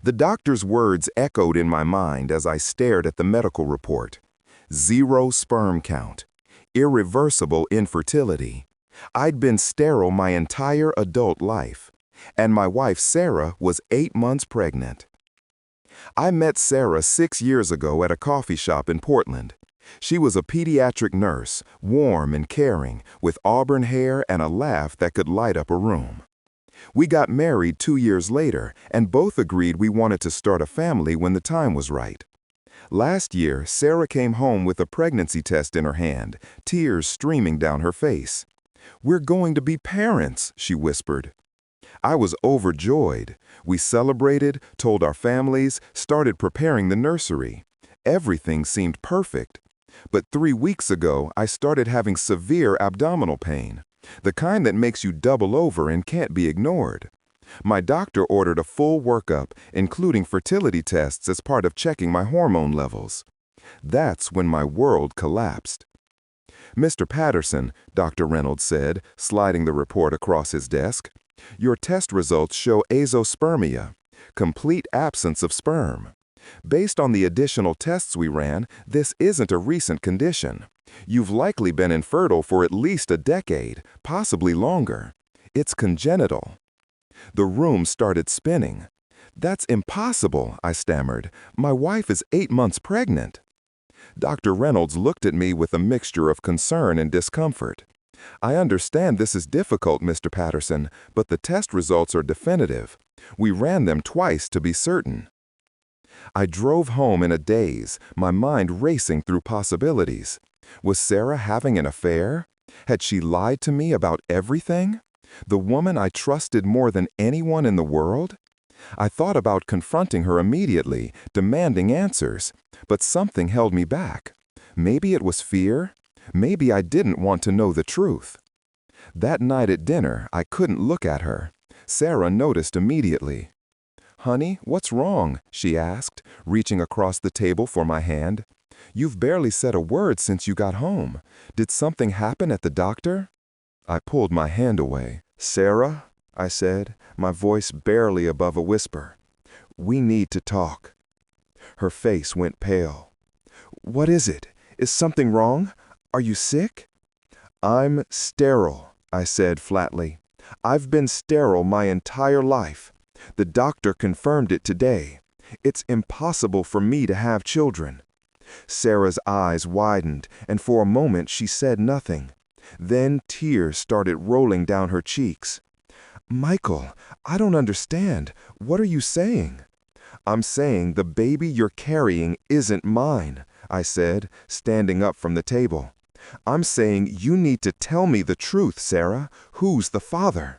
The doctor's words echoed in my mind as I stared at the medical report. 0 sperm count. Irreversible infertility. I'd been sterile my entire adult life, and my wife Sarah was 8 months pregnant. I met Sarah 6 years ago at a coffee shop in Portland. She was a pediatric nurse, warm and caring, with auburn hair and a laugh that could light up a room. We got married 2 years later and both agreed we wanted to start a family when the time was right. Last year, Sarah came home with a pregnancy test in her hand, tears streaming down her face. "We're going to be parents," she whispered. I was overjoyed. We celebrated, told our families, started preparing the nursery. Everything seemed perfect. But 3 weeks ago, I started having severe abdominal pain, the kind that makes you double over and can't be ignored. My doctor ordered a full workup, including fertility tests as part of checking my hormone levels. That's when my world collapsed. "Mr. Patterson," Dr. Reynolds said, sliding the report across his desk, "your test results show azoospermia, complete absence of sperm. Based on the additional tests we ran, this isn't a recent condition. You've likely been infertile for at least a decade, possibly longer. It's congenital." The room started spinning. "That's impossible," I stammered. "My wife is 8 months pregnant." Dr. Reynolds looked at me with a mixture of concern and discomfort. "I understand this is difficult, Mr. Patterson, but the test results are definitive. We ran them twice to be certain." I drove home in a daze, my mind racing through possibilities. Was Sarah having an affair? Had she lied to me about everything? The woman I trusted more than anyone in the world? I thought about confronting her immediately, demanding answers, but something held me back. Maybe it was fear. Maybe I didn't want to know the truth. That night at dinner, I couldn't look at her. Sarah noticed immediately. "Honey, what's wrong?" she asked, reaching across the table for my hand. "You've barely said a word since you got home. Did something happen at the doctor?" I pulled my hand away. "Sarah," I said, my voice barely above a whisper, "we need to talk." Her face went pale. "What is it? Is something wrong? Are you sick?" "I'm sterile," I said flatly. "I've been sterile my entire life. The doctor confirmed it today. It's impossible for me to have children." Sarah's eyes widened, and for a moment she said nothing. Then tears started rolling down her cheeks. "Michael, I don't understand. What are you saying?" "I'm saying the baby you're carrying isn't mine," I said, standing up from the table. "I'm saying you need to tell me the truth, Sarah. Who's the father?"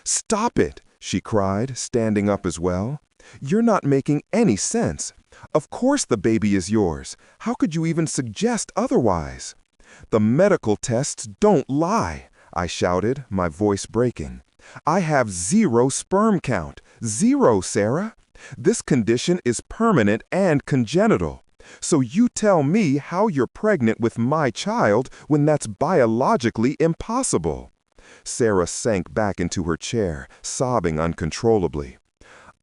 "Stop it!" she cried, standing up as well. "You're not making any sense. Of course the baby is yours. How could you even suggest otherwise?" "The medical tests don't lie," I shouted, my voice breaking. "I have 0 sperm count. 0, Sarah. This condition is permanent and congenital. So you tell me how you're pregnant with my child when that's biologically impossible." Sarah sank back into her chair, sobbing uncontrollably.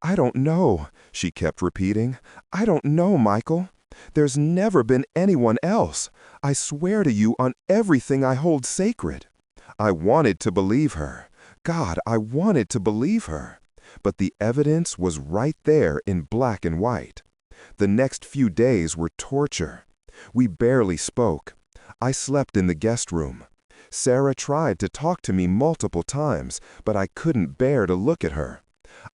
"I don't know," she kept repeating. "I don't know, Michael. There's never been anyone else. I swear to you on everything I hold sacred." I wanted to believe her. God, I wanted to believe her. But the evidence was right there in black and white. The next few days were torture. We barely spoke. I slept in the guest room. Sarah tried to talk to me multiple times, but I couldn't bear to look at her.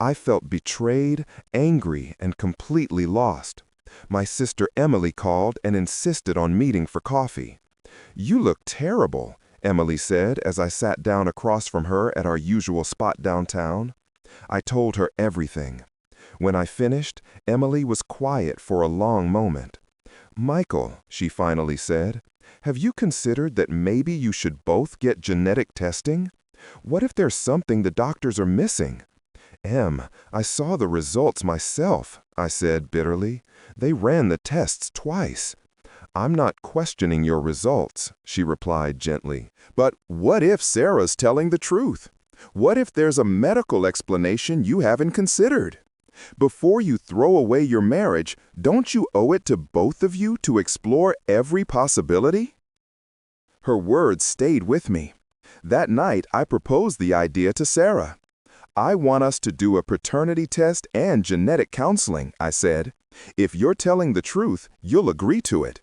I felt betrayed, angry, and completely lost. My sister Emily called and insisted on meeting for coffee. "You look terrible," Emily said as I sat down across from her at our usual spot downtown. I told her everything. When I finished, Emily was quiet for a long moment. "Michael," she finally said, "have you considered that maybe you should both get genetic testing? What if there's something the doctors are missing?" "Em, I saw the results myself," I said bitterly. "They ran the tests twice." "I'm not questioning your results," she replied gently. "But what if Sarah's telling the truth? What if there's a medical explanation you haven't considered? Before you throw away your marriage, don't you owe it to both of you to explore every possibility? Her words stayed with me. That night, I proposed the idea to Sarah. I want us to do a paternity test and genetic counseling, I said. If you're telling the truth, you'll agree to it.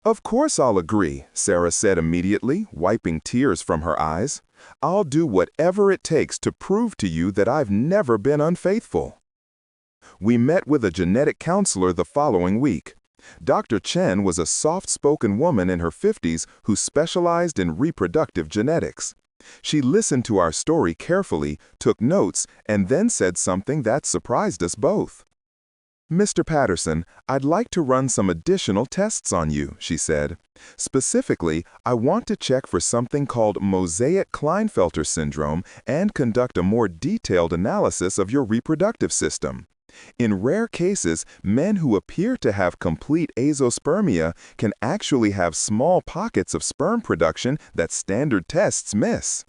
Of course I'll agree, Sarah said immediately, wiping tears from her eyes. I'll do whatever it takes to prove to you that I've never been unfaithful. We met with a genetic counselor the following week. Dr. Chen was a soft-spoken woman in her 50s who specialized in reproductive genetics. She listened to our story carefully, took notes, and then said something that surprised us both. Mr. Patterson, I'd like to run some additional tests on you, she said. Specifically, I want to check for something called mosaic Klinefelter syndrome and conduct a more detailed analysis of your reproductive system. In rare cases, men who appear to have complete azoospermia can actually have small pockets of sperm production that standard tests miss.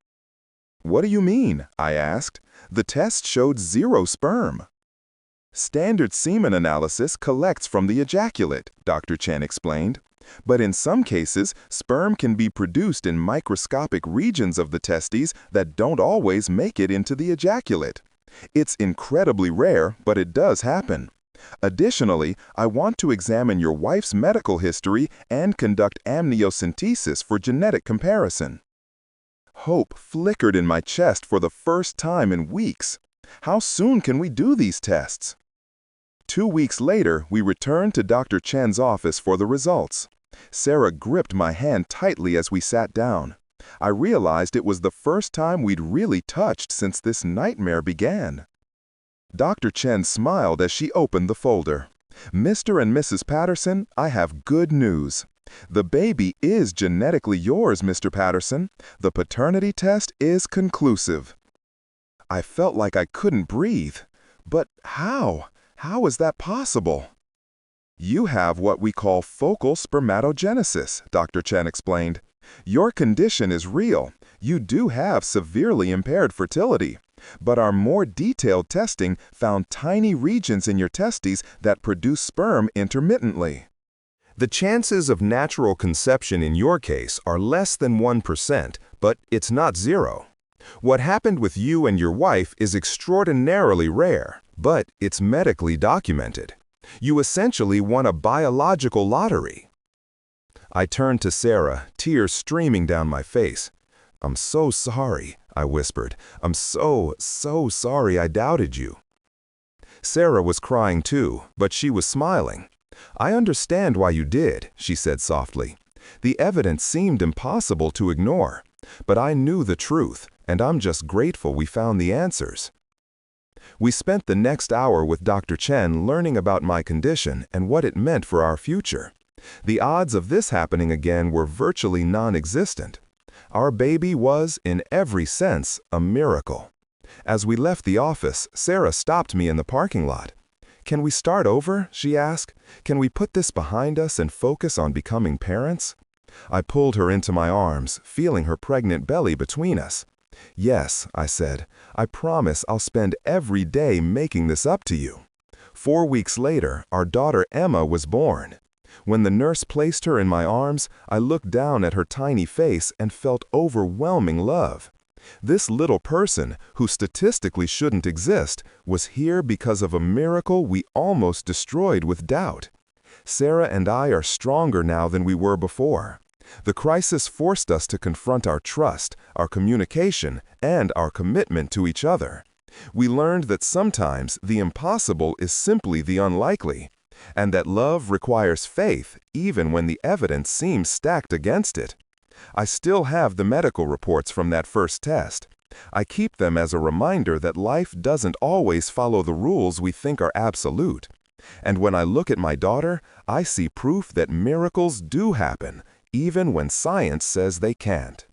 What do you mean? I asked. The test showed 0 sperm. Standard semen analysis collects from the ejaculate, Dr. Chen explained. But in some cases, sperm can be produced in microscopic regions of the testes that don't always make it into the ejaculate. It's incredibly rare, but it does happen. Additionally, I want to examine your wife's medical history and conduct amniocentesis for genetic comparison. Hope flickered in my chest for the first time in weeks. How soon can we do these tests? 2 weeks later, we returned to Dr. Chen's office for the results. Sarah gripped my hand tightly as we sat down. I realized it was the first time we'd really touched since this nightmare began. Dr. Chen smiled as she opened the folder. Mr. and Mrs. Patterson, I have good news. The baby is genetically yours, Mr. Patterson. The paternity test is conclusive. I felt like I couldn't breathe. But how? How is that possible? You have what we call focal spermatogenesis, Dr. Chen explained. Your condition is real. You do have severely impaired fertility. But our more detailed testing found tiny regions in your testes that produce sperm intermittently. The chances of natural conception in your case are less than 1%, but it's not 0. What happened with you and your wife is extraordinarily rare, but it's medically documented. You essentially won a biological lottery. I turned to Sarah, tears streaming down my face. I'm so sorry, I whispered. I'm so sorry I doubted you. Sarah was crying too, but she was smiling. I understand why you did, she said softly. The evidence seemed impossible to ignore, but I knew the truth, and I'm just grateful we found the answers. We spent the next hour with Dr. Chen learning about my condition and what it meant for our future. The odds of this happening again were virtually non-existent. Our baby was, in every sense, a miracle. As we left the office, Sarah stopped me in the parking lot. Can we start over? She asked. Can we put this behind us and focus on becoming parents? I pulled her into my arms, feeling her pregnant belly between us. Yes, I said. I promise I'll spend every day making this up to you. 4 weeks later, our daughter Emma was born. When the nurse placed her in my arms, I looked down at her tiny face and felt overwhelming love. This little person, who statistically shouldn't exist, was here because of a miracle we almost destroyed with doubt. Sarah and I are stronger now than we were before. The crisis forced us to confront our trust, our communication, and our commitment to each other. We learned that sometimes the impossible is simply the unlikely, and that love requires faith even when the evidence seems stacked against it. I still have the medical reports from that first test. I keep them as a reminder that life doesn't always follow the rules we think are absolute. And when I look at my daughter, I see proof that miracles do happen, even when science says they can't.